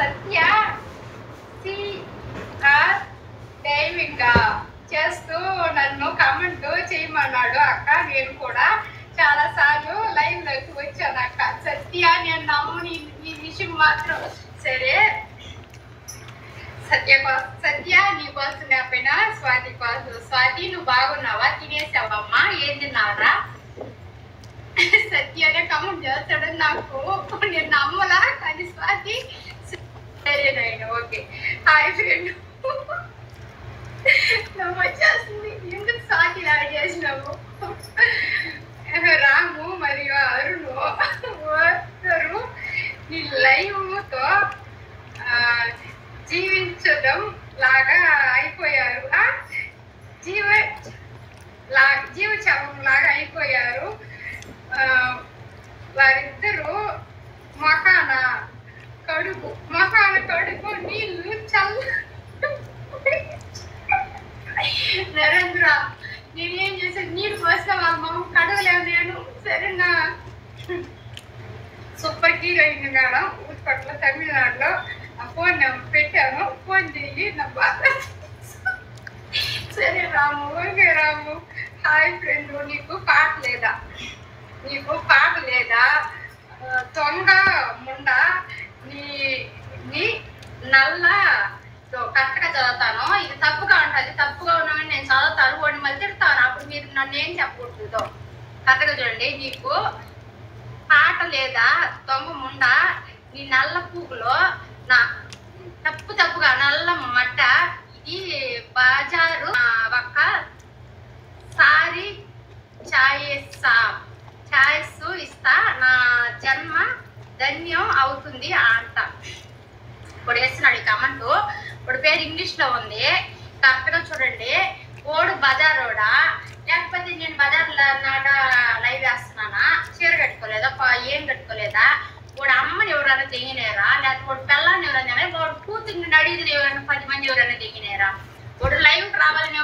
సత్య CR diving చేస్తూ నన్ను comment చేయమన్నాడు అక్క. నేను కూడా చాలా సార్లు లైవ్ లోకి వచ్చాను అక్క. సత్య నేను నమ్ముని ఈ విషయం మాత్రం సరే. సత్య నీ కోసం లేకపోయినా స్వాతి కోసం. స్వాతి నువ్వు బాగున్నావా? తినేసావమ్మా? ఏం తిన్నావరా? సత్యనే కమెంట్ చేస్తాడు నాకు. నేను నమ్మలా కానీ స్వాతి సరేనైనా ఓకే. హాయ్ ఫ్రెండ్ నువ్వు వచ్చేస్తుంది. ఎందుకు స్వాతి లాగా చేసినావు? రాము మరియు అరుణు అందరూ నీ లైవ్తో జీవించడం లాగా అయిపోయారు. జీవచవం లాగా అయిపోయారు. వారిద్దరూ మొఖాన కడుగు నీళ్లు చల్ల. నరేంద్ర నేనేం చేశాను? నీళ్ళు పోసిన వాళ్ళ మొహం కడగలేవు నేను. సరేనా? సూపర్ హీరోయిన్ మేడం ఊరుపట్ల తమిళనాడులో ఫోన్ పెట్టాను. ఫోన్ చేయి నా బాధ. సరే రాము ఓకే రాము. హాయ్ ఫ్రెండ్ నీకు పాట లేదా? దొంగ ముండ నీ నల్ల కరెక్ట్గా చదువుతాను. ఇది తప్పుగా ఉంటుంది. తప్పుగా ఉన్నామని నేను చదువుతాను. వాడిని మళ్ళీ తిడతాను. అప్పుడు మీరు నన్ను ఏం చెప్పకూడదు. కరెక్ట్గా చూడండి. నీకు పాట లేదా? దొంగ ముండ నీ నల్ల పువ్వులో నా తప్పుగా నల్ల మట్ట. ఇది బాజారు ఒక్క సారీ ఛాయిస్ ఇస్తా. నా జన్మ ధన్యం అవుతుంది అంట. ఇప్పుడు వేస్తున్నాడు ఈ కమెంట్. ఇప్పుడు పేరు ఇంగ్లీష్ లో ఉంది. కరెక్ట్ గా చూడండి. ఓడు బజారోడా లేకపోతే నేను బజార్ నాట లైవ్ వేస్తున్నానా? చీర కట్టుకోలేదా? ఏం కట్టుకోలేదా? వాడు అమ్మని ఎవరైనా తెగినేరా? లేకపోతే వాడు పిల్లని ఎవరైనా, వాడు కూతుర్ని అడిగిన ఎవరైనా 10 మంది ఎవరైనా తెగినేరా? వాడు లైవ్ రావాలని